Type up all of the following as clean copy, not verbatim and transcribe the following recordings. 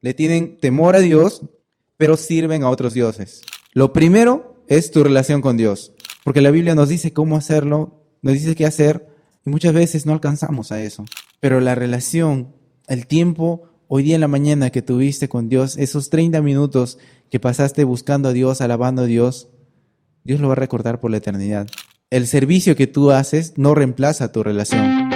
le tienen temor a Dios, pero sirven a otros dioses. Lo primero es tu relación con Dios, porque la Biblia nos dice cómo hacerlo, nos dice qué hacer, y muchas veces no alcanzamos a eso. Pero la relación, el tiempo, hoy día en la mañana que tuviste con Dios, esos 30 minutos que pasaste buscando a Dios, alabando a Dios, Dios lo va a recordar por la eternidad. El servicio que tú haces no reemplaza tu relación.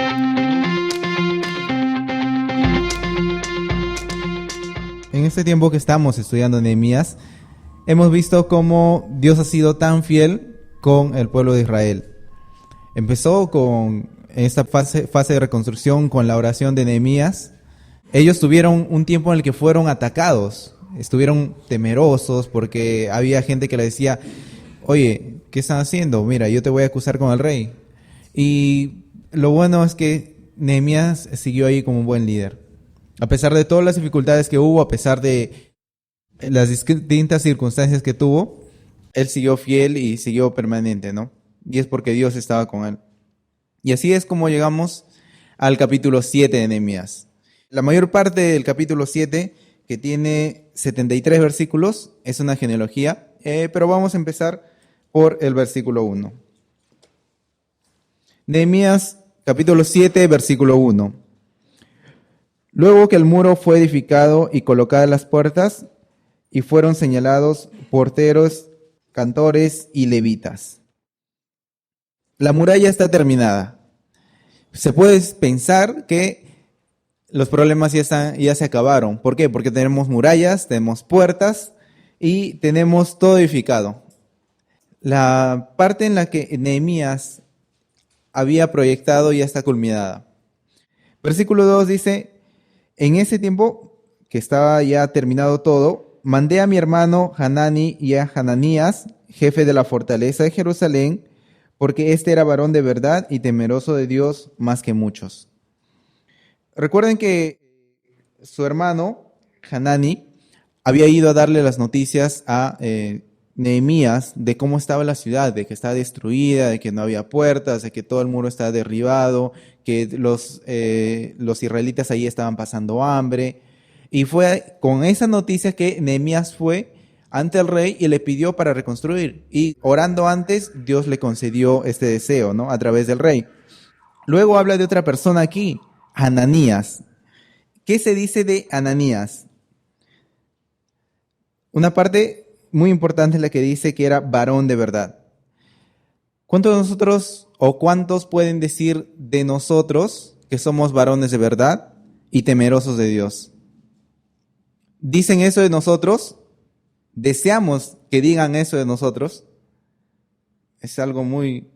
En este tiempo que estamos estudiando Nehemías, hemos visto cómo Dios ha sido tan fiel con el pueblo de Israel. Empezó con esta fase de reconstrucción con la oración de Nehemías. Ellos tuvieron un tiempo en el que fueron atacados, estuvieron temerosos porque había gente que le decía, oye, ¿qué están haciendo? Mira, yo te voy a acusar con el rey. Y lo bueno es que Nehemías siguió ahí como un buen líder. A pesar de todas las dificultades que hubo, a pesar de las distintas circunstancias que tuvo, él siguió fiel y siguió permanente, ¿no? Y es porque Dios estaba con él. Y así es como llegamos al capítulo 7 de Nehemías. La mayor parte del capítulo 7, que tiene 73 versículos, es una genealogía, pero vamos a empezar por el versículo 1. Nehemías, capítulo 7, versículo 1. Luego que el muro fue edificado y colocadas las puertas, y fueron señalados porteros, cantores y levitas. La muralla está terminada. Se puede pensar que los problemas ya se acabaron. ¿Por qué? Porque tenemos murallas, tenemos puertas y tenemos todo edificado. La parte en la que Nehemías había proyectado ya está culminada. Versículo 2 dice, en ese tiempo que estaba ya terminado todo, mandé a mi hermano Hanani y a Hananías, jefe de la fortaleza de Jerusalén, porque este era varón de verdad y temeroso de Dios más que muchos. Recuerden que su hermano, Hanani, había ido a darle las noticias a Nehemías de cómo estaba la ciudad, de que estaba destruida, de que no había puertas, de que todo el muro estaba derribado, que los israelitas ahí estaban pasando hambre. Y fue con esa noticia que Nehemías fue ante el rey y le pidió para reconstruir. Y orando antes, Dios le concedió este deseo, ¿no? A través del rey. Luego habla de otra persona aquí, Hananías. ¿Qué se dice de Hananías? Una parte muy importante es la que dice que era varón de verdad. ¿Cuántos de nosotros o cuántos pueden decir de nosotros que somos varones de verdad y temerosos de Dios? ¿Dicen eso de nosotros? ¿Deseamos que digan eso de nosotros? Es algo muy,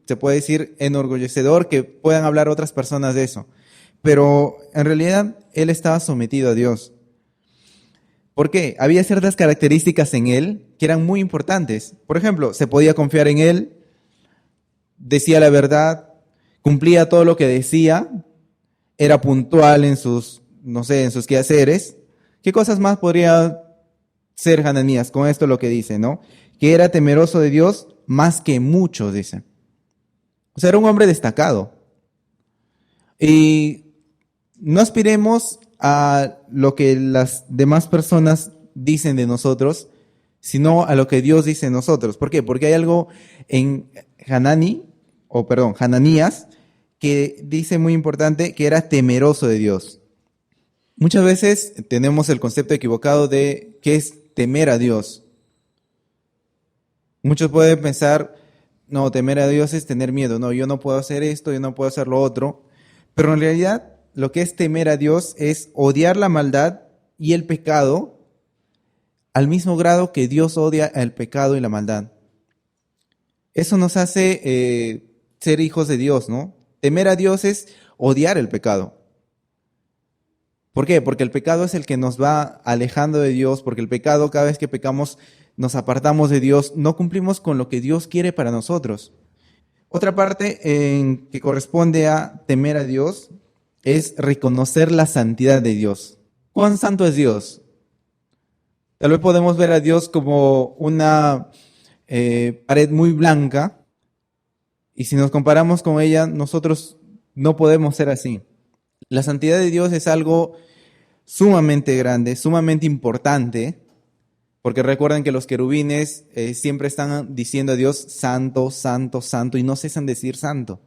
se puede decir, enorgullecedor que puedan hablar otras personas de eso. Pero en realidad él estaba sometido a Dios. ¿Por qué? Había ciertas características en él que eran muy importantes. Por ejemplo, se podía confiar en él, decía la verdad, cumplía todo lo que decía, era puntual en sus, en sus quehaceres. ¿Qué cosas más podría ser Hananías? Con esto lo que dice, ¿no? Que era temeroso de Dios más que muchos, dice. O sea, era un hombre destacado. Y no aspiremos a lo que las demás personas dicen de nosotros, sino a lo que Dios dice de nosotros. ¿Por qué? Porque hay algo en Hananías, que dice muy importante que era temeroso de Dios. Muchas veces tenemos el concepto equivocado de qué es temer a Dios. Muchos pueden pensar, no, temer a Dios es tener miedo. No, yo no puedo hacer esto, yo no puedo hacer lo otro. Pero en realidad, lo que es temer a Dios es odiar la maldad y el pecado al mismo grado que Dios odia el pecado y la maldad. Eso nos hace ser hijos de Dios, ¿no? Temer a Dios es odiar el pecado. ¿Por qué? Porque el pecado es el que nos va alejando de Dios, porque el pecado, cada vez que pecamos, nos apartamos de Dios, no cumplimos con lo que Dios quiere para nosotros. Otra parte en que corresponde a temer a Dios es reconocer la santidad de Dios. ¿Cuán santo es Dios? Tal vez podemos ver a Dios como una pared muy blanca, y si nos comparamos con ella, nosotros no podemos ser así. La santidad de Dios es algo sumamente grande, sumamente importante, porque recuerden que los querubines siempre están diciendo a Dios, santo, santo, santo, y no cesan de decir santo.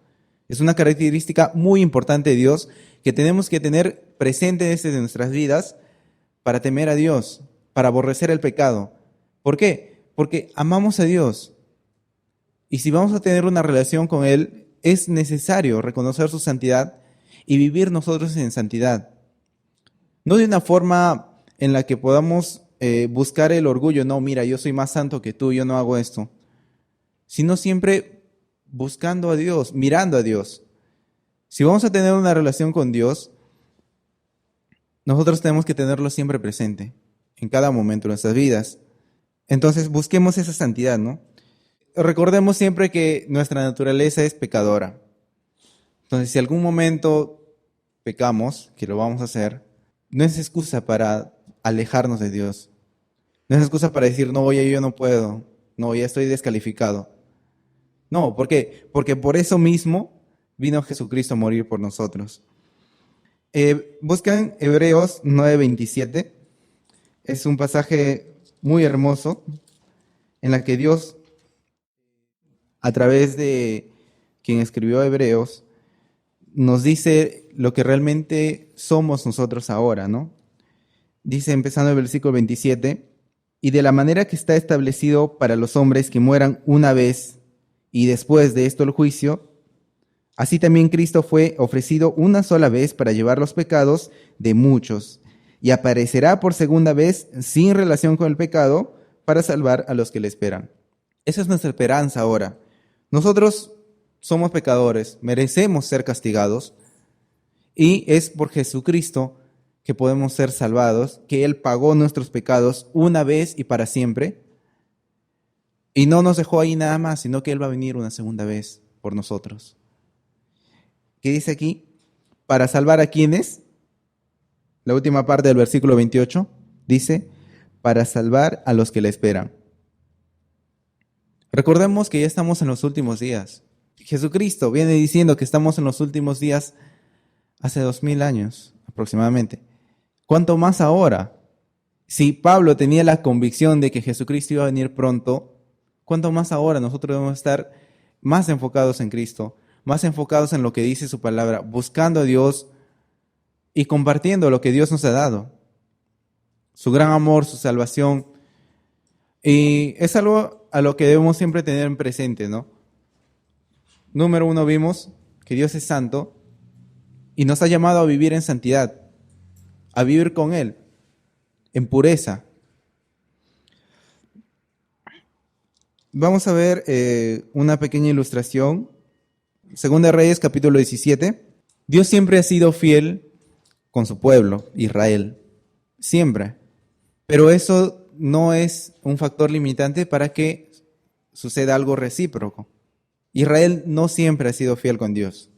Es una característica muy importante de Dios que tenemos que tener presente desde nuestras vidas para temer a Dios, para aborrecer el pecado. ¿Por qué? Porque amamos a Dios. Y si vamos a tener una relación con Él, es necesario reconocer su santidad y vivir nosotros en santidad. No de una forma en la que podamos buscar el orgullo, no, mira, yo soy más santo que tú, yo no hago esto, sino siempre buscando a Dios, mirando a Dios. Si vamos a tener una relación con Dios, nosotros tenemos que tenerlo siempre presente, en cada momento de nuestras vidas. Entonces busquemos esa santidad, ¿no? Recordemos siempre que nuestra naturaleza es pecadora. Entonces, si algún momento pecamos, que lo vamos a hacer, no es excusa para alejarnos de Dios. No es excusa para decir, no, oye, yo no puedo. No, ya estoy descalificado. No, ¿por qué? Porque por eso mismo vino Jesucristo a morir por nosotros. Buscan Hebreos 9:27. Es un pasaje muy hermoso en la que Dios, a través de quien escribió Hebreos, nos dice lo que realmente somos nosotros ahora, ¿no? Dice, empezando el versículo 27, y de la manera que está establecido para los hombres que mueran una vez y después de esto el juicio, así también Cristo fue ofrecido una sola vez para llevar los pecados de muchos, y aparecerá por segunda vez sin relación con el pecado para salvar a los que le esperan. Esa es nuestra esperanza ahora. Nosotros somos pecadores, merecemos ser castigados, y es por Jesucristo que podemos ser salvados, que Él pagó nuestros pecados una vez y para siempre, y no nos dejó ahí nada más, sino que Él va a venir una segunda vez por nosotros. ¿Qué dice aquí? Para salvar a quienes, la última parte del versículo 28, dice, para salvar a los que le esperan. Recordemos que ya estamos en los últimos días. Jesucristo viene diciendo que estamos en los últimos días hace 2000 años aproximadamente. ¿Cuánto más ahora? Si Pablo tenía la convicción de que Jesucristo iba a venir pronto, ¿cuánto más ahora nosotros debemos estar más enfocados en Cristo, más enfocados en lo que dice su palabra, buscando a Dios y compartiendo lo que Dios nos ha dado? Su gran amor, su salvación. Y es algo a lo que debemos siempre tener en presente, ¿no? Número uno, vimos que Dios es santo y nos ha llamado a vivir en santidad, a vivir con Él, en pureza. Vamos a ver una pequeña ilustración. Segunda Reyes, capítulo 17. Dios siempre ha sido fiel con su pueblo, Israel. Siempre. Pero eso no es un factor limitante para que suceda algo recíproco. Israel no siempre ha sido fiel con Dios.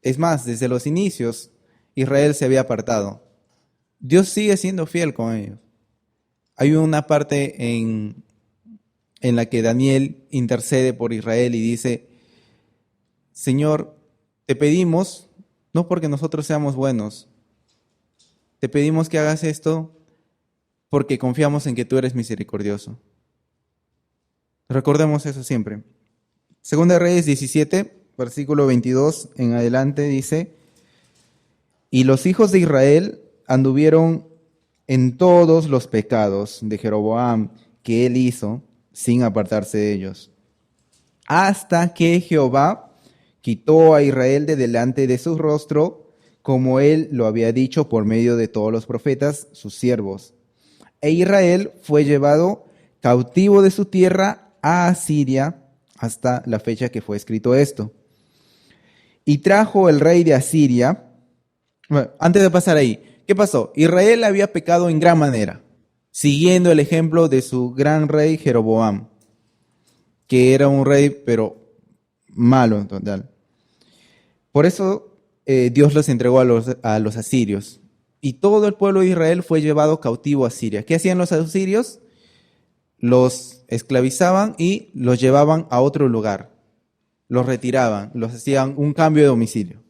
Es más, desde los inicios, Israel se había apartado. Dios sigue siendo fiel con ellos. Hay una parte en la que Daniel intercede por Israel y dice, Señor, te pedimos, no porque nosotros seamos buenos, te pedimos que hagas esto porque confiamos en que tú eres misericordioso. Recordemos eso siempre. Segunda Reyes 17, versículo 22 en adelante dice, y los hijos de Israel anduvieron en todos los pecados de Jeroboam que él hizo, sin apartarse de ellos, hasta que Jehová quitó a Israel de delante de su rostro, como él lo había dicho por medio de todos los profetas, sus siervos. E Israel fue llevado cautivo de su tierra a Asiria hasta la fecha que fue escrito esto. Y trajo el rey de Asiria. Bueno, antes de pasar ahí, ¿qué pasó? Israel había pecado en gran manera, siguiendo el ejemplo de su gran rey Jeroboam, que era un rey pero malo en total. Por eso Dios los entregó a los asirios. Y todo el pueblo de Israel fue llevado cautivo a Siria. ¿Qué hacían los asirios? Los esclavizaban y los llevaban a otro lugar. Los retiraban, los hacían un cambio de domicilio.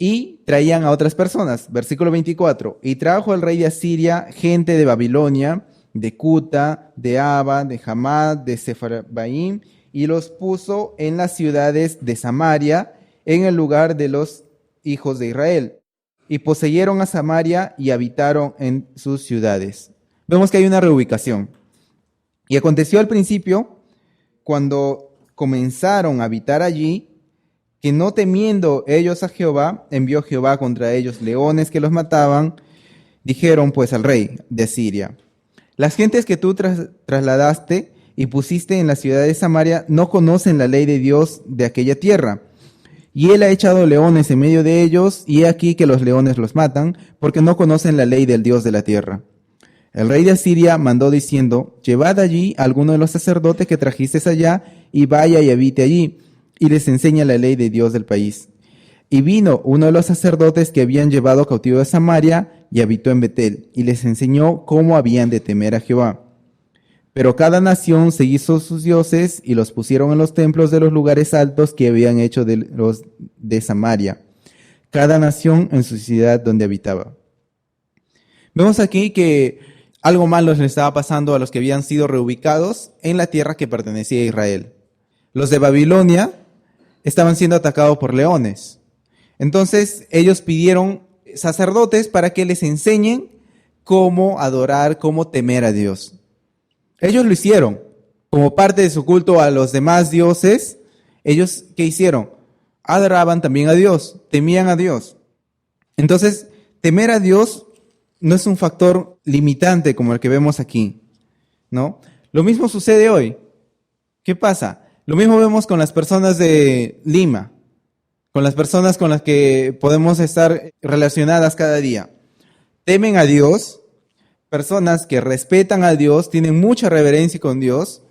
y traían a otras personas. Versículo 24. Y trajo el rey de Asiria gente de Babilonia, de Cuta, de Aba, de Hamad, de Sefarbaim, y los puso en las ciudades de Samaria, en el lugar de los hijos de Israel. Y poseyeron a Samaria y habitaron en sus ciudades. Vemos que hay una reubicación. Y aconteció al principio, cuando comenzaron a habitar allí, que no temiendo ellos a Jehová, envió Jehová contra ellos leones que los mataban. Dijeron pues al rey de Asiria: las gentes que tú trasladaste y pusiste en la ciudad de Samaria no conocen la ley de Dios de aquella tierra. Y él ha echado leones en medio de ellos, y he aquí que los leones los matan, porque no conocen la ley del Dios de la tierra. El rey de Asiria mandó diciendo: llevad allí a alguno de los sacerdotes que trajisteis allá, y vaya y habite allí, y les enseña la ley de Dios del país. Y vino uno de los sacerdotes que habían llevado cautivo de Samaria, y habitó en Betel, y les enseñó cómo habían de temer a Jehová. Pero cada nación se hizo sus dioses, y los pusieron en los templos de los lugares altos que habían hecho de los de Samaria, cada nación en su ciudad donde habitaba. Vemos aquí que algo malo les estaba pasando a los que habían sido reubicados en la tierra que pertenecía a Israel. Los de Babilonia estaban siendo atacados por leones. Entonces ellos pidieron sacerdotes para que les enseñen cómo adorar, cómo temer a Dios. Ellos lo hicieron. Como parte de su culto a los demás dioses, ellos, ¿qué hicieron? Adoraban también a Dios, temían a Dios. Entonces, temer a Dios no es un factor limitante como el que vemos aquí, ¿no? Lo mismo sucede hoy. ¿Qué pasa? Lo mismo vemos con las personas de Lima, con las personas con las que podemos estar relacionadas cada día. Temen a Dios, personas que respetan a Dios, tienen mucha reverencia con Dios.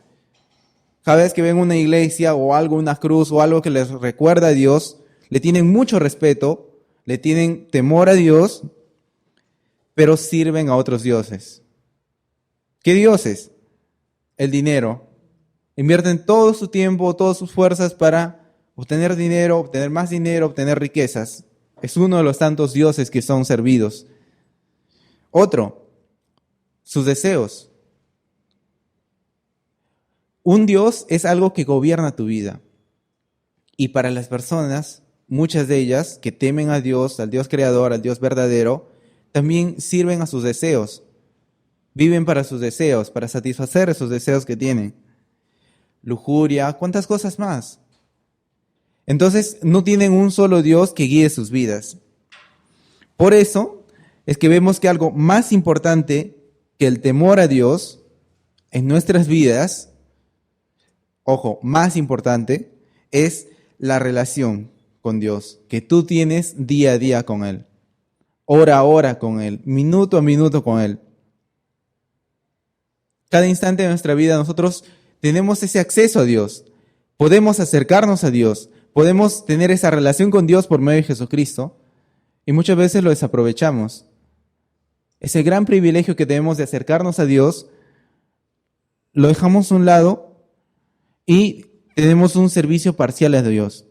Cada vez que ven una iglesia o algo, una cruz o algo que les recuerda a Dios, le tienen mucho respeto, le tienen temor a Dios, pero sirven a otros dioses. ¿Qué dioses? El dinero. Invierten todo su tiempo, todas sus fuerzas para obtener dinero, obtener más dinero, obtener riquezas. Es uno de los tantos dioses que son servidos. Otro, sus deseos. Un Dios es algo que gobierna tu vida. Y para las personas, muchas de ellas que temen a Dios, al Dios creador, al Dios verdadero, también sirven a sus deseos. Viven para sus deseos, para satisfacer esos deseos que tienen. Lujuria, ¿cuántas cosas más? Entonces no tienen un solo Dios que guíe sus vidas. Por eso es que vemos que algo más importante que el temor a Dios en nuestras vidas, ojo, más importante, es la relación con Dios que tú tienes día a día con Él, hora a hora con Él, minuto a minuto con Él. Cada instante de nuestra vida nosotros tenemos ese acceso a Dios, podemos acercarnos a Dios, podemos tener esa relación con Dios por medio de Jesucristo y muchas veces lo desaprovechamos. Ese gran privilegio que tenemos de acercarnos a Dios, lo dejamos a un lado y tenemos un servicio parcial a Dios.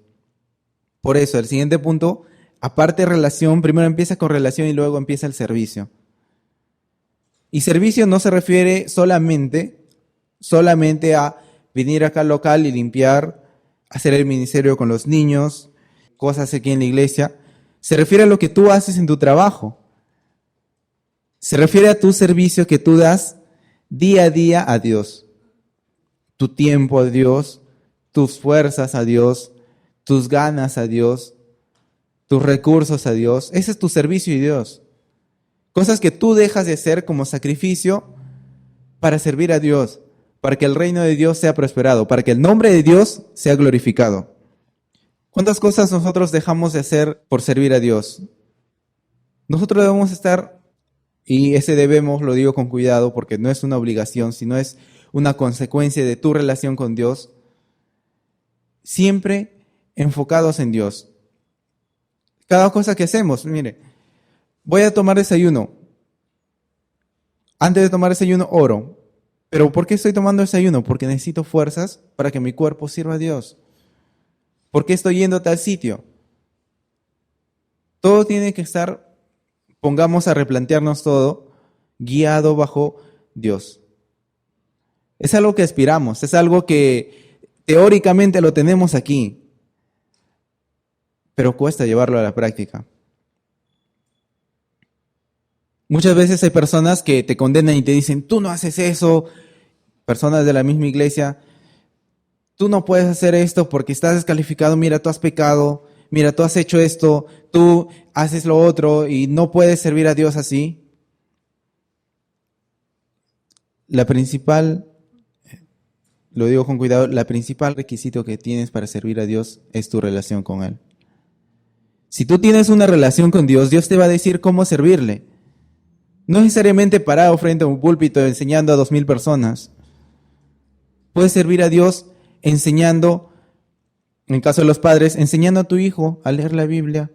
Por eso, el siguiente punto, aparte de relación, primero empieza con relación y luego empieza el servicio. Y servicio no se refiere solamente a venir acá al local y limpiar, hacer el ministerio con los niños, cosas aquí en la iglesia. Se refiere a lo que tú haces en tu trabajo. Se refiere a tu servicio que tú das día a día a Dios. Tu tiempo a Dios, tus fuerzas a Dios, tus ganas a Dios, tus recursos a Dios. Ese es tu servicio a Dios. Cosas que tú dejas de hacer como sacrificio para servir a Dios, para que el reino de Dios sea prosperado, para que el nombre de Dios sea glorificado. ¿Cuántas cosas nosotros dejamos de hacer por servir a Dios? Nosotros debemos estar, y ese debemos, lo digo con cuidado porque no es una obligación, sino es una consecuencia de tu relación con Dios, siempre enfocados en Dios. Cada cosa que hacemos, mire, voy a tomar desayuno. Antes de tomar desayuno, oro. ¿Pero por qué estoy tomando desayuno? Porque necesito fuerzas para que mi cuerpo sirva a Dios. ¿Por qué estoy yendo a tal sitio? Todo tiene que estar, pongamos a replantearnos todo, guiado bajo Dios. Es algo que aspiramos, es algo que teóricamente lo tenemos aquí, pero cuesta llevarlo a la práctica. Muchas veces hay personas que te condenan y te dicen, tú no haces eso, personas de la misma iglesia, tú no puedes hacer esto porque estás descalificado, mira, tú has pecado, mira, tú has hecho esto, tú haces lo otro y no puedes servir a Dios así. La principal, lo digo con cuidado, la principal requisito que tienes para servir a Dios es tu relación con Él. Si tú tienes una relación con Dios, Dios te va a decir cómo servirle. No necesariamente parado frente a un púlpito enseñando a 2000 personas. Puedes servir a Dios enseñando, en el caso de los padres, enseñando a tu hijo a leer la Biblia,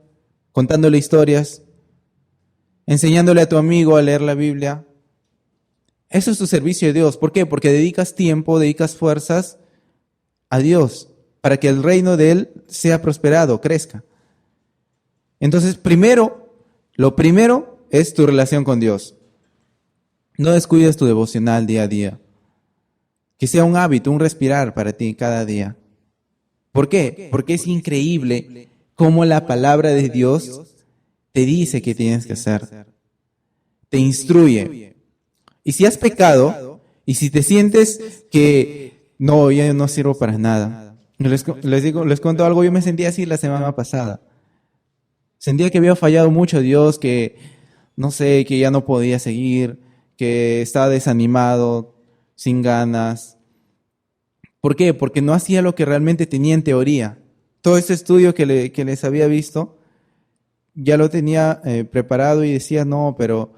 contándole historias, enseñándole a tu amigo a leer la Biblia. Eso es tu servicio a Dios. ¿Por qué? Porque dedicas tiempo, dedicas fuerzas a Dios para que el reino de Él sea prosperado, crezca. Entonces, lo primero es tu relación con Dios. No descuides tu devocional día a día. Que sea un hábito, un respirar para ti cada día. ¿Por qué? Porque es increíble cómo la palabra de Dios te dice qué tienes que hacer. Te instruye. Y si has pecado, y si te sientes que no, ya no sirvo para nada. Les cuento algo, yo me sentía así la semana pasada. Sentía que había fallado mucho a Dios, que no sé, que ya no podía seguir, que estaba desanimado, sin ganas. ¿Por qué? Porque no hacía lo que realmente tenía en teoría. Todo ese estudio que les había visto, ya lo tenía preparado y decía, no, pero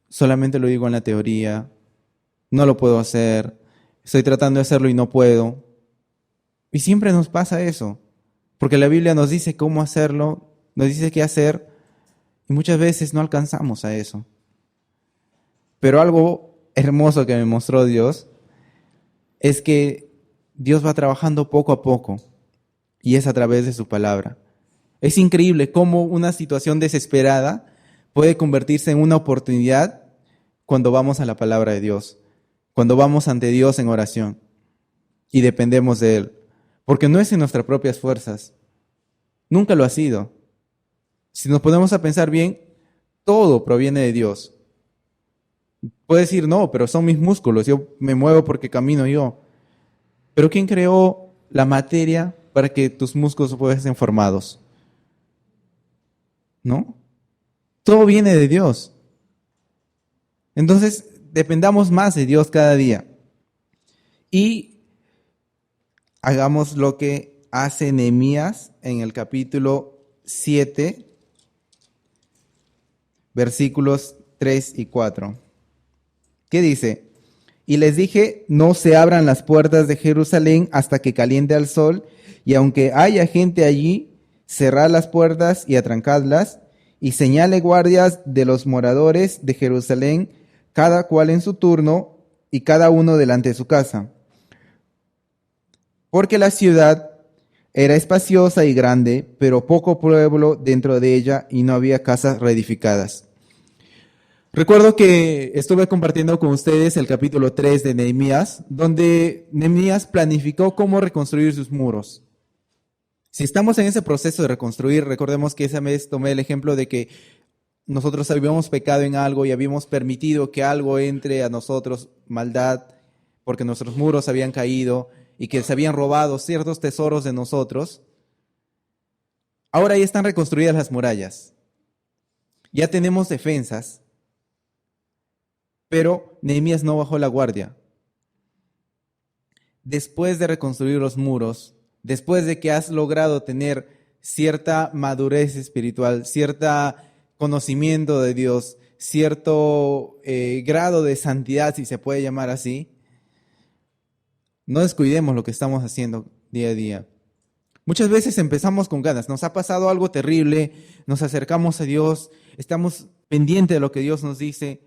solamente lo digo en la teoría, no lo puedo hacer, estoy tratando de hacerlo y no puedo. Y siempre nos pasa eso, porque la Biblia nos dice cómo hacerlo, nos dice qué hacer, y muchas veces no alcanzamos a eso. Pero algo hermoso que me mostró Dios es que Dios va trabajando poco a poco, y es a través de su palabra. Es increíble cómo una situación desesperada puede convertirse en una oportunidad cuando vamos a la palabra de Dios, cuando vamos ante Dios en oración y dependemos de Él. Porque no es en nuestras propias fuerzas, nunca lo ha sido. Si nos ponemos a pensar bien, todo proviene de Dios. Puedes decir, no, pero son mis músculos, yo me muevo porque camino yo. Pero ¿quién creó la materia para que tus músculos fuesen formados? ¿No? Todo viene de Dios. Entonces, dependamos más de Dios cada día. Y hagamos lo que hace Nehemías en el capítulo 7, versículos 3 y 4. ¿Qué dice? Y les dije, no se abran las puertas de Jerusalén hasta que caliente el sol, y aunque haya gente allí, cerrad las puertas y atrancadlas, y señale guardias de los moradores de Jerusalén, cada cual en su turno, y cada uno delante de su casa. Porque la ciudad era espaciosa y grande, pero poco pueblo dentro de ella, y no había casas reedificadas. Recuerdo que estuve compartiendo con ustedes el capítulo 3 de Nehemías, donde Nehemías planificó cómo reconstruir sus muros. Si estamos en ese proceso de reconstruir, recordemos que esa vez tomé el ejemplo de que nosotros habíamos pecado en algo y habíamos permitido que algo entre a nosotros, maldad, porque nuestros muros habían caído y que se habían robado ciertos tesoros de nosotros. Ahora ya están reconstruidas las murallas. Ya tenemos defensas. Pero Nehemías no bajó la guardia. Después de reconstruir los muros, después de que has logrado tener cierta madurez espiritual, cierto conocimiento de Dios, cierto grado de santidad, si se puede llamar así, no descuidemos lo que estamos haciendo día a día. Muchas veces empezamos con ganas, nos ha pasado algo terrible, nos acercamos a Dios, estamos pendientes de lo que Dios nos dice,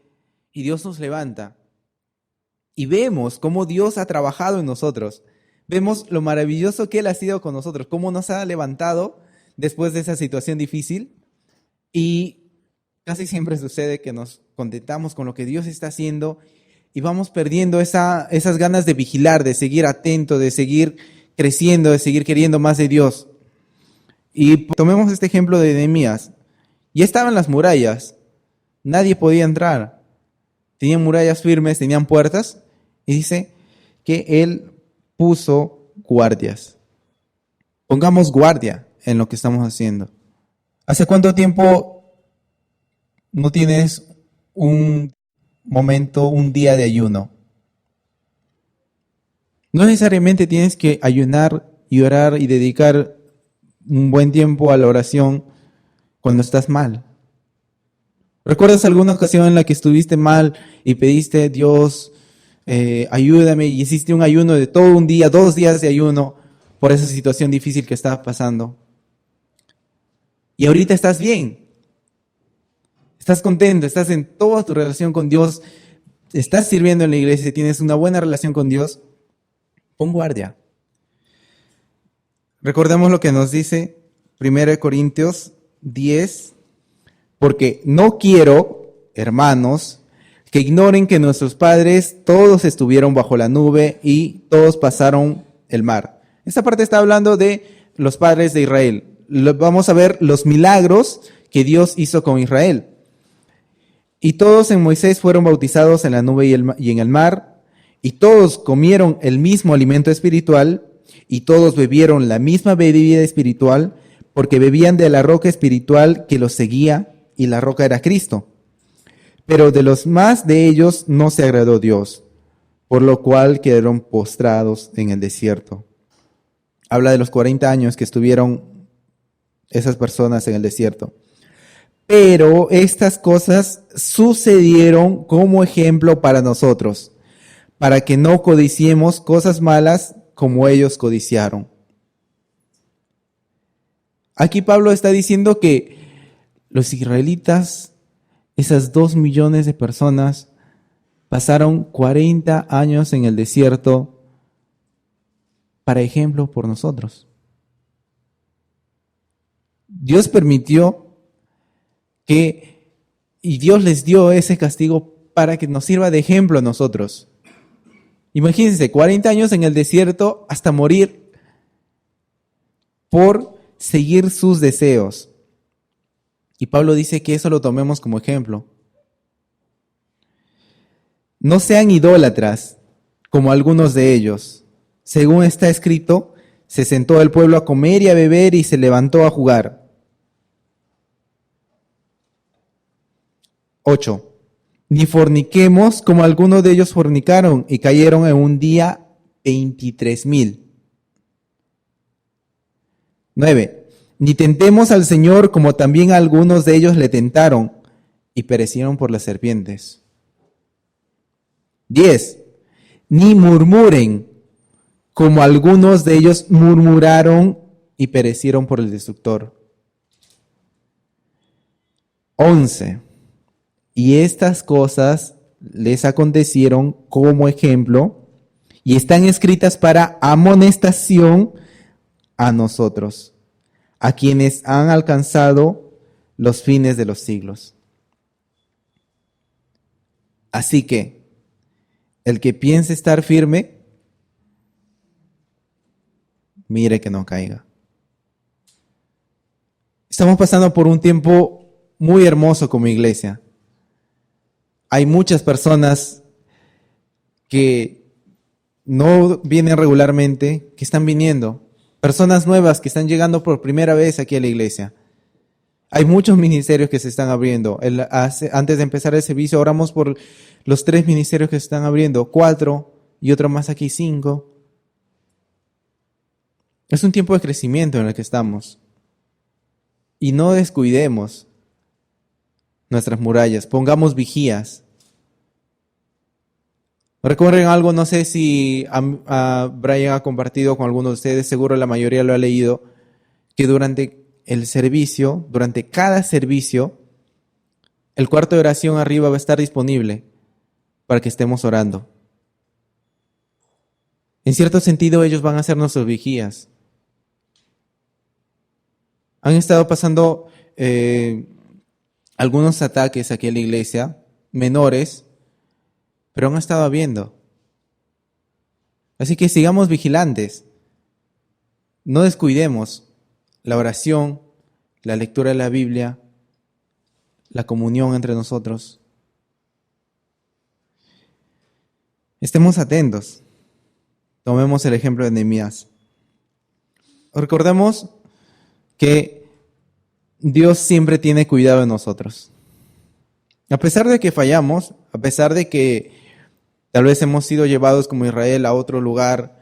y Dios nos levanta. Y vemos cómo Dios ha trabajado en nosotros. Vemos lo maravilloso que Él ha sido con nosotros, cómo nos ha levantado después de esa situación difícil. Y casi siempre sucede que nos contentamos con lo que Dios está haciendo y vamos perdiendo esas ganas de vigilar, de seguir atento, de seguir creciendo, de seguir queriendo más de Dios. Y tomemos este ejemplo de Nehemías. Ya estaban las murallas, nadie podía entrar. Tenían murallas firmes, tenían puertas, y dice que él puso guardias. Pongamos guardia en lo que estamos haciendo. ¿Hace cuánto tiempo no tienes un momento, un día de ayuno? No necesariamente tienes que ayunar y orar y dedicar un buen tiempo a la oración cuando estás mal. ¿Recuerdas alguna ocasión en la que estuviste mal y pediste, Dios, ayúdame, y hiciste un ayuno de todo un día, 2 días de ayuno por esa situación difícil que estabas pasando? Y ahorita estás bien, estás contento, estás en toda tu relación con Dios, estás sirviendo en la iglesia, tienes una buena relación con Dios. Pon guardia. Recordemos lo que nos dice 1 Corintios 10, porque no quiero, hermanos, que ignoren que nuestros padres todos estuvieron bajo la nube y todos pasaron el mar. Esta parte está hablando de los padres de Israel. Vamos a ver los milagros que Dios hizo con Israel. Y todos en Moisés fueron bautizados en la nube y en el mar, y todos comieron el mismo alimento espiritual, y todos bebieron la misma bebida espiritual, porque bebían de la roca espiritual que los seguía, y la roca era Cristo. Pero de los más de ellos no se agradó Dios, por lo cual quedaron postrados en el desierto. Habla de los 40 años que estuvieron esas personas en el desierto. Pero estas cosas sucedieron como ejemplo para nosotros, para que no codiciemos cosas malas como ellos codiciaron. Aquí Pablo está diciendo que los israelitas, esas 2 millones de personas, pasaron 40 años en el desierto para ejemplo por nosotros. Dios permitió y Dios les dio ese castigo para que nos sirva de ejemplo a nosotros. Imagínense, 40 años en el desierto hasta morir por seguir sus deseos. Y Pablo dice que eso lo tomemos como ejemplo. No sean idólatras como algunos de ellos. Según está escrito, se sentó el pueblo a comer y a beber y se levantó a jugar. 8. Ni forniquemos como algunos de ellos fornicaron y cayeron en un día 23,000. 9. Ni tentemos al Señor como también algunos de ellos le tentaron y perecieron por las serpientes. 10. Ni murmuren como algunos de ellos murmuraron y perecieron por el destructor. 11. Y estas cosas les acontecieron como ejemplo y están escritas para amonestación a nosotros, a quienes han alcanzado los fines de los siglos. Así que, el que piense estar firme, mire que no caiga. Estamos pasando por un tiempo muy hermoso como iglesia. Hay muchas personas que no vienen regularmente, que están viniendo. Personas nuevas que están llegando por primera vez aquí a la iglesia. Hay muchos ministerios que se están abriendo. Antes de empezar el servicio, oramos por los 3 ministerios que se están abriendo, 4 y otro más aquí, 5. Es un tiempo de crecimiento en el que estamos. Y no descuidemos nuestras murallas, pongamos vigías. Recuerden algo, no sé si Brian ha compartido con algunos de ustedes, seguro la mayoría lo ha leído, que durante el servicio, durante cada servicio, el cuarto de oración arriba va a estar disponible para que estemos orando. En cierto sentido, ellos van a ser nuestros vigías. Han estado pasando algunos ataques aquí en la iglesia, menores, pero han estado habiendo. Así que sigamos vigilantes. No descuidemos la oración, la lectura de la Biblia, la comunión entre nosotros. Estemos atentos. Tomemos el ejemplo de Nehemías. Recordemos que Dios siempre tiene cuidado de nosotros. A pesar de que fallamos, a pesar de que tal vez hemos sido llevados como Israel a otro lugar,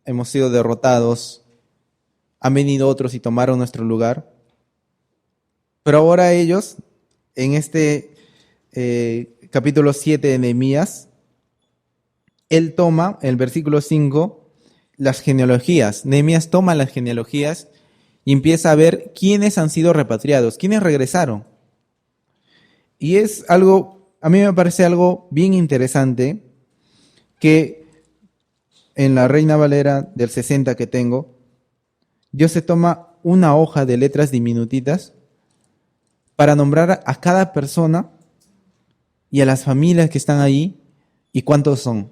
hemos sido derrotados, han venido otros y tomaron nuestro lugar, pero ahora ellos, en este capítulo 7 de Nehemías, él toma, el versículo 5, las genealogías. Nehemías toma las genealogías y empieza a ver quiénes han sido repatriados, quiénes regresaron. Y es algo, a mí me parece algo bien interesante, que en la Reina Valera del 60 que tengo, Dios se toma una hoja de letras diminutitas para nombrar a cada persona y a las familias que están ahí y cuántos son.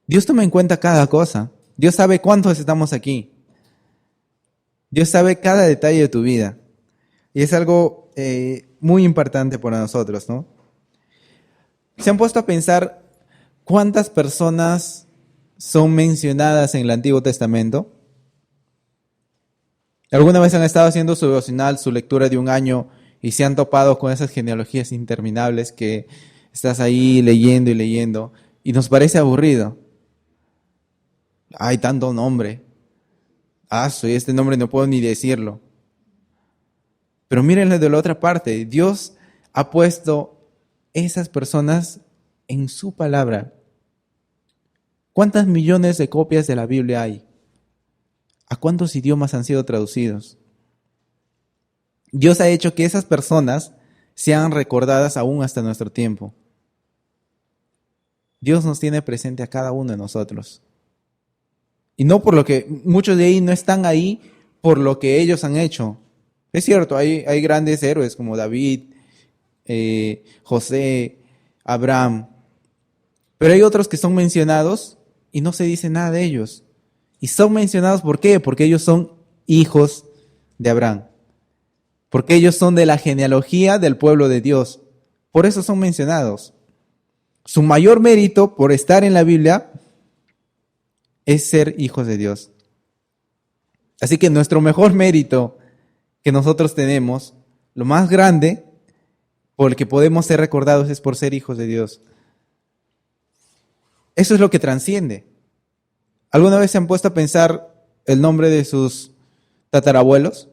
Dios toma en cuenta cada cosa. Dios sabe cuántos estamos aquí. Dios sabe cada detalle de tu vida. Y es algo muy importante para nosotros, ¿no? ¿Se han puesto a pensar cuántas personas son mencionadas en el Antiguo Testamento? ¿Alguna vez han estado haciendo su devocional, su lectura de un año y se han topado con esas genealogías interminables que estás ahí leyendo y leyendo y nos parece aburrido? Hay tanto nombre. Soy este nombre no puedo ni decirlo. Pero mírenlo de la otra parte. Dios ha puesto esas personas en su palabra. ¿Cuántas millones de copias de la Biblia hay? ¿A cuántos idiomas han sido traducidos? Dios ha hecho que esas personas sean recordadas aún hasta nuestro tiempo. Dios nos tiene presente a cada uno de nosotros. Y no por lo que muchos de ahí no están ahí por lo que ellos han hecho. Es cierto, hay grandes héroes como David, José, Abraham. Pero hay otros que son mencionados y no se dice nada de ellos. Y son mencionados ¿por qué? Porque ellos son hijos de Abraham. Porque ellos son de la genealogía del pueblo de Dios. Por eso son mencionados. Su mayor mérito por estar en la Biblia es ser hijos de Dios. Así que nuestro mejor mérito que nosotros tenemos, lo más grande por el que podemos ser recordados es por ser hijos de Dios. Eso es lo que trasciende. ¿Alguna vez se han puesto a pensar el nombre de sus tatarabuelos?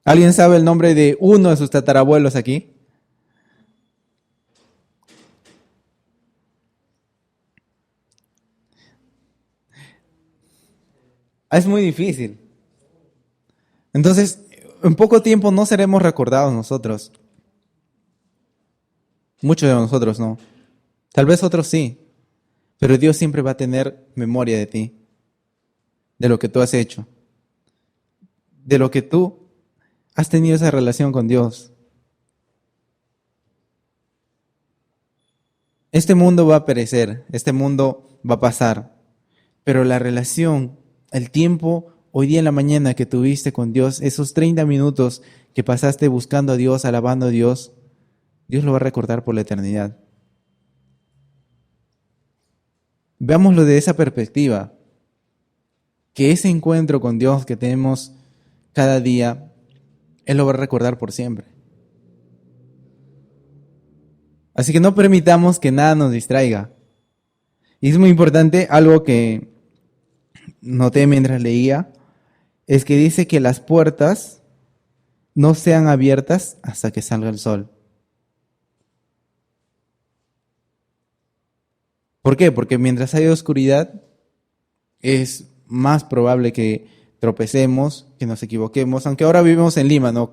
¿Alguien sabe el nombre de uno de sus tatarabuelos aquí? Es muy difícil. Entonces, en poco tiempo no seremos recordados nosotros. Muchos de nosotros no. Tal vez otros sí. Pero Dios siempre va a tener memoria de ti. De lo que tú has hecho. De lo que tú has tenido esa relación con Dios. Este mundo va a perecer. Este mundo va a pasar. Pero la relación, el tiempo, hoy día en la mañana que tuviste con Dios, esos 30 minutos que pasaste buscando a Dios, alabando a Dios, Dios lo va a recordar por la eternidad. Veámoslo de esa perspectiva, que ese encuentro con Dios que tenemos cada día, Él lo va a recordar por siempre. Así que no permitamos que nada nos distraiga. Y es muy importante, algo que noté mientras leía, es que dice que las puertas no sean abiertas hasta que salga el sol. ¿Por qué? Porque mientras haya oscuridad, es más probable que tropecemos, que nos equivoquemos, aunque ahora vivimos en Lima, ¿no?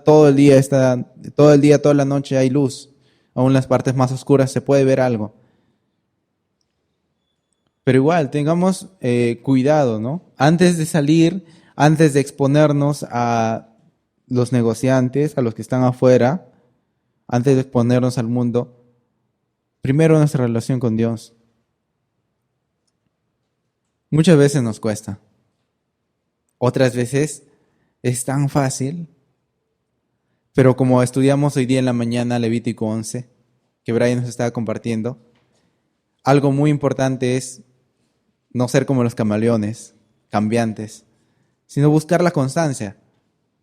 Todo el día, toda la noche hay luz. Aún en las partes más oscuras se puede ver algo. Pero igual, tengamos cuidado, ¿no? Antes de salir, antes de exponernos a los negociantes, a los que están afuera, antes de exponernos al mundo, primero nuestra relación con Dios. Muchas veces nos cuesta. Otras veces es tan fácil. Pero como estudiamos hoy día en la mañana Levítico 11, que Brian nos estaba compartiendo, algo muy importante es no ser como los camaleones, cambiantes, sino buscar la constancia,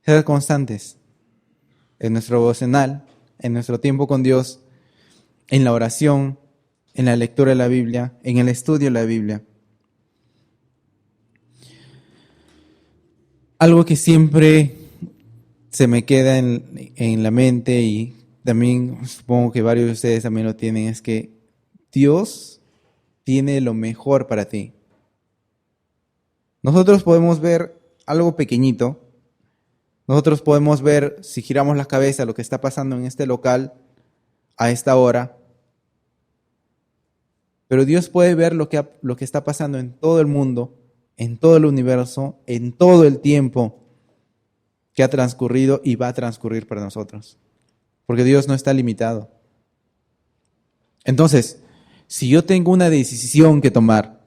ser constantes en nuestro devocional, en nuestro tiempo con Dios, en la oración, en la lectura de la Biblia, en el estudio de la Biblia. Algo que siempre se me queda en la mente y también supongo que varios de ustedes también lo tienen, es que Dios tiene lo mejor para ti. Nosotros podemos ver algo pequeñito, nosotros podemos ver, si giramos la cabeza, lo que está pasando en este local a esta hora, pero Dios puede ver lo que está pasando en todo el mundo, en todo el universo, en todo el tiempo que ha transcurrido y va a transcurrir para nosotros. Porque Dios no está limitado. Entonces, si yo tengo una decisión que tomar,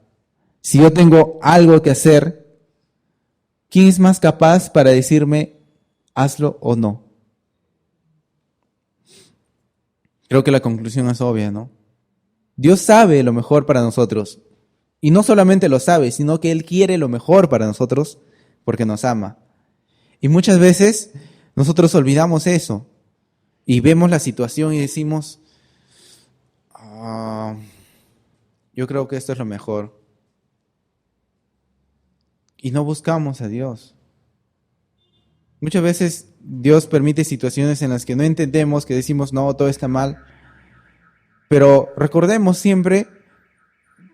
si yo tengo algo que hacer, ¿quién es más capaz para decirme hazlo o no? Creo que la conclusión es obvia, ¿no? Dios sabe lo mejor para nosotros. Y no solamente lo sabe, sino que Él quiere lo mejor para nosotros porque nos ama. Y muchas veces nosotros olvidamos eso y vemos la situación y decimos, yo creo que esto es lo mejor. Y no buscamos a Dios. Muchas veces Dios permite situaciones en las que no entendemos, que decimos, no, todo está mal. Pero recordemos siempre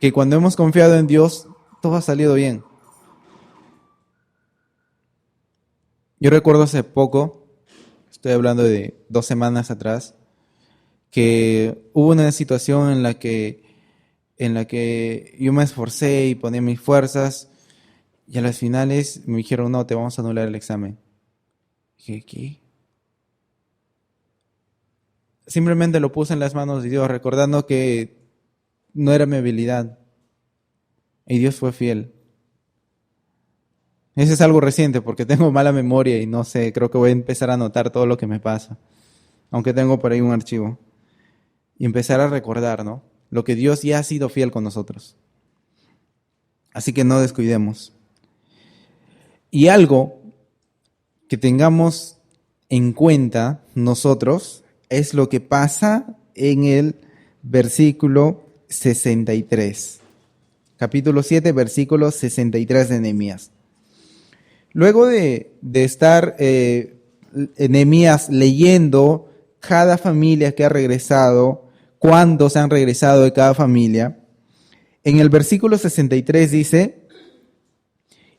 que cuando hemos confiado en Dios, todo ha salido bien. Yo recuerdo hace poco, estoy hablando de 2 semanas atrás, que hubo una situación en la que yo me esforcé y ponía mis fuerzas y a las finales me dijeron, no, te vamos a anular el examen. Dije, ¿qué? Simplemente lo puse en las manos de Dios, recordando que no era mi habilidad. Y Dios fue fiel. Eso es algo reciente porque tengo mala memoria y no sé, creo que voy a empezar a anotar todo lo que me pasa. Aunque tengo por ahí un archivo. Y empezar a recordar, ¿no? Lo que Dios ya ha sido fiel con nosotros. Así que no descuidemos. Y algo que tengamos en cuenta nosotros es lo que pasa en el versículo 63. Capítulo 7, versículo 63 de Nehemías. Luego de estar Nehemías leyendo cada familia que ha regresado, cuándo se han regresado de cada familia, en el versículo 63 dice,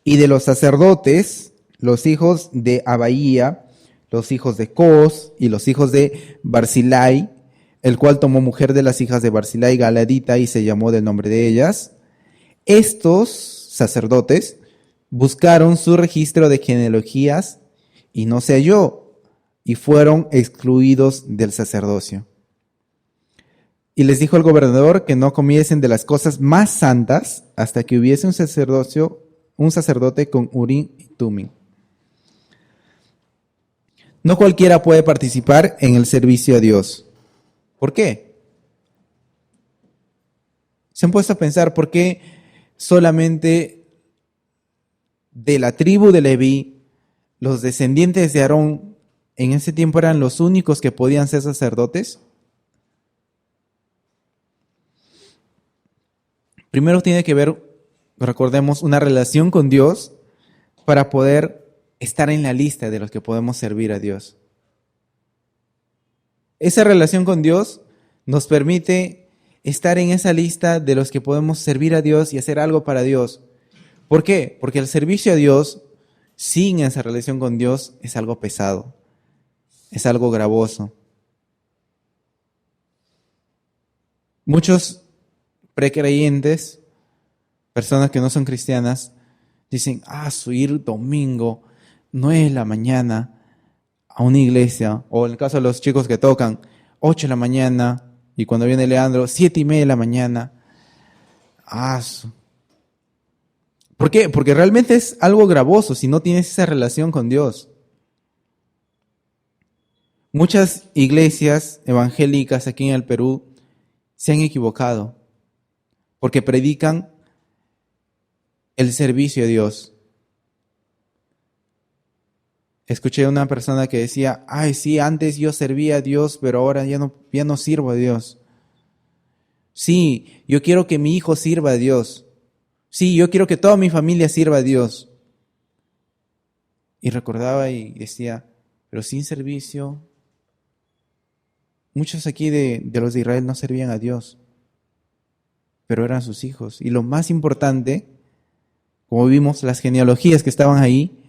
y de los sacerdotes, los hijos de Abaía, los hijos de Cos y los hijos de Barzilai, el cual tomó mujer de las hijas de Barzilai, Galadita, y se llamó del nombre de ellas. Estos sacerdotes buscaron su registro de genealogías y no se halló, y fueron excluidos del sacerdocio. Y les dijo el gobernador que no comiesen de las cosas más santas hasta que hubiese un sacerdote con Urim y Tumim. No cualquiera puede participar en el servicio a Dios. ¿Por qué? ¿Se han puesto a pensar por qué solamente de la tribu de Leví, los descendientes de Aarón, en ese tiempo eran los únicos que podían ser sacerdotes? Primero tiene que ver, recordemos, una relación con Dios para poder estar en la lista de los que podemos servir a Dios. Esa relación con Dios nos permite estar en esa lista de los que podemos servir a Dios y hacer algo para Dios. ¿Por qué? Porque el servicio a Dios, sin esa relación con Dios, es algo pesado, es algo gravoso. Muchos precreyentes, personas que no son cristianas, Dicen, su ir domingo, 9 de la mañana a una iglesia, o en el caso de los chicos que tocan, 8 de la mañana, y cuando viene Leandro, 7:30 de la mañana. ¿Por qué? Porque realmente es algo gravoso si no tienes esa relación con Dios. Muchas iglesias evangélicas aquí en el Perú se han equivocado porque predican el servicio a Dios. Escuché a una persona que decía, sí, antes yo servía a Dios, pero ahora ya no sirvo a Dios. Sí, yo quiero que mi hijo sirva a Dios. Sí, yo quiero que toda mi familia sirva a Dios. Y recordaba y decía, pero sin servicio, muchos aquí de los de Israel no servían a Dios, pero eran sus hijos. Y lo más importante, como vimos, las genealogías que estaban ahí,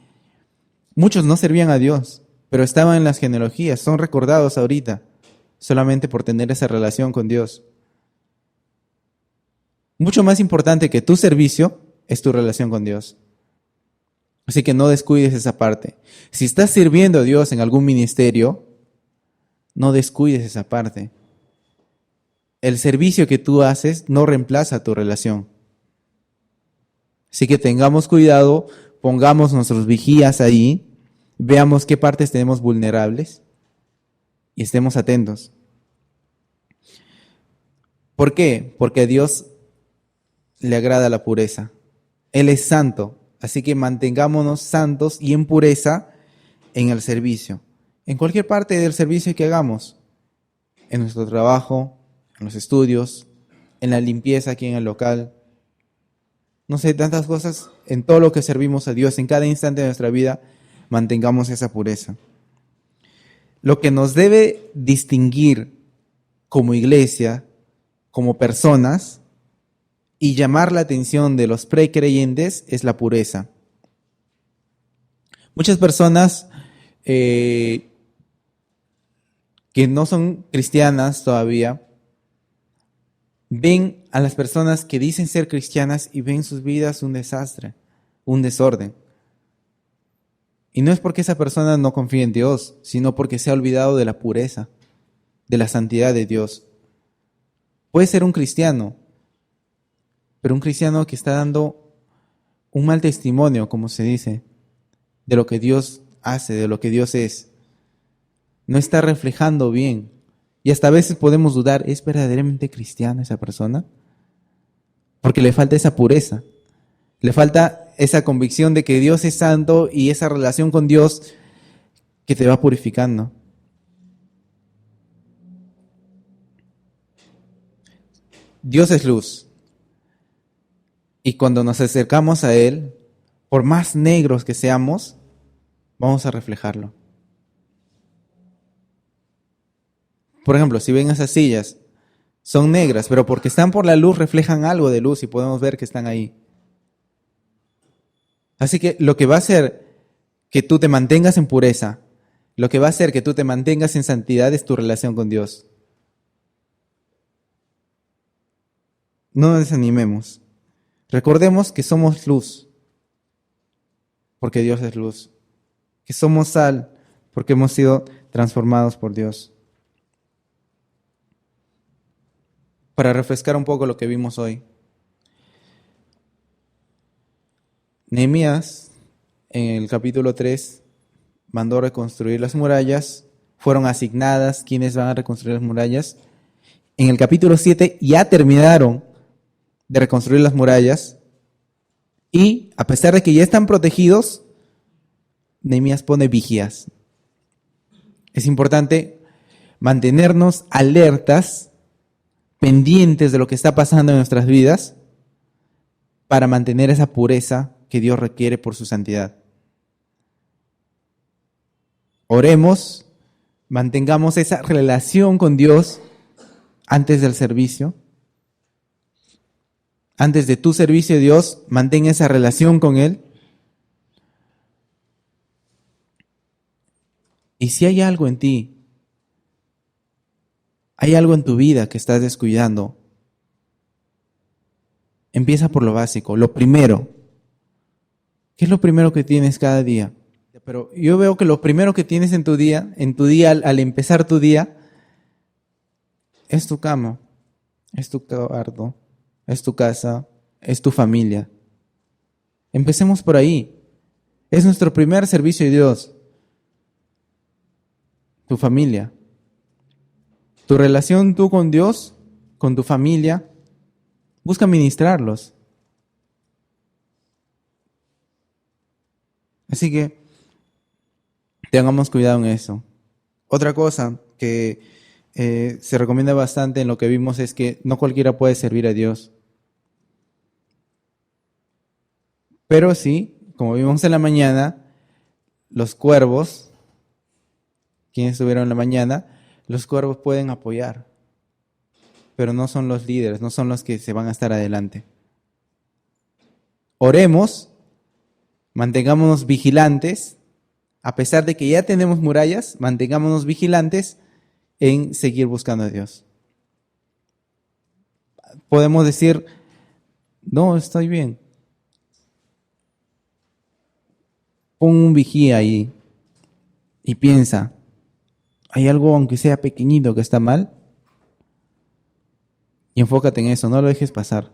muchos no servían a Dios, pero estaban en las genealogías, son recordados ahorita, solamente por tener esa relación con Dios. Mucho más importante que tu servicio es tu relación con Dios. Así que no descuides esa parte. Si estás sirviendo a Dios en algún ministerio, no descuides esa parte. El servicio que tú haces no reemplaza tu relación. Así que tengamos cuidado, pongamos nuestros vigías ahí, veamos qué partes tenemos vulnerables y estemos atentos. ¿Por qué? Porque a Dios le agrada la pureza. Él es santo, así que mantengámonos santos y en pureza en el servicio. En cualquier parte del servicio que hagamos, en nuestro trabajo, en los estudios, en la limpieza aquí en el local, no sé, tantas cosas, en todo lo que servimos a Dios, en cada instante de nuestra vida, mantengamos esa pureza. Lo que nos debe distinguir como iglesia, como personas, y llamar la atención de los precreyentes es la pureza. Muchas personas que no son cristianas todavía, ven a las personas que dicen ser cristianas y ven sus vidas un desastre, un desorden. Y no es porque esa persona no confía en Dios, sino porque se ha olvidado de la pureza, de la santidad de Dios. Puede ser un cristiano, pero un cristiano que está dando un mal testimonio, como se dice, de lo que Dios hace, de lo que Dios es. No está reflejando bien. Y hasta a veces podemos dudar, ¿es verdaderamente cristiana esa persona? Porque le falta esa pureza. Le falta esa convicción de que Dios es santo y esa relación con Dios que te va purificando. Dios es luz. Y cuando nos acercamos a Él, por más negros que seamos, vamos a reflejarlo. Por ejemplo, si ven esas sillas, son negras, pero porque están por la luz reflejan algo de luz y podemos ver que están ahí. Así que lo que va a hacer que tú te mantengas en pureza, lo que va a hacer que tú te mantengas en santidad es tu relación con Dios. No nos desanimemos. Recordemos que somos luz, porque Dios es luz. Que somos sal, porque hemos sido transformados por Dios. Para refrescar un poco lo que vimos hoy. Nehemías, en el capítulo 3, mandó reconstruir las murallas. Fueron asignadas quienes van a reconstruir las murallas. En el capítulo 7 ya terminaron de reconstruir las murallas. Y a pesar de que ya están protegidos, Nehemías pone vigías. Es importante mantenernos alertas, pendientes de lo que está pasando en nuestras vidas, para mantener esa pureza que Dios requiere por su santidad. Oremos, mantengamos esa relación con Dios antes del servicio. Antes de tu servicio a Dios, mantén esa relación con Él. Y si hay algo en ti, hay algo en tu vida que estás descuidando, empieza por lo básico, lo primero. ¿Qué es lo primero que tienes cada día? Pero yo veo que lo primero que tienes en tu día al empezar tu día, es tu cama, es tu cuarto, es tu casa, es tu familia. Empecemos por ahí. Es nuestro primer servicio a Dios. Tu familia. Tu relación tú con Dios, con tu familia, busca ministrarlos. Así que tengamos cuidado en eso. Otra cosa que se recomienda bastante en lo que vimos es que no cualquiera puede servir a Dios. Pero sí, como vimos en la mañana, los cuervos, quienes estuvieron en la mañana, los cuervos pueden apoyar, pero no son los líderes, no son los que se van a estar adelante. Oremos, mantengámonos vigilantes, a pesar de que ya tenemos murallas, mantengámonos vigilantes en seguir buscando a Dios. Podemos decir, no, estoy bien. Pon un vigía ahí y piensa, ¿hay algo aunque sea pequeñito que está mal? Y enfócate en eso, no lo dejes pasar.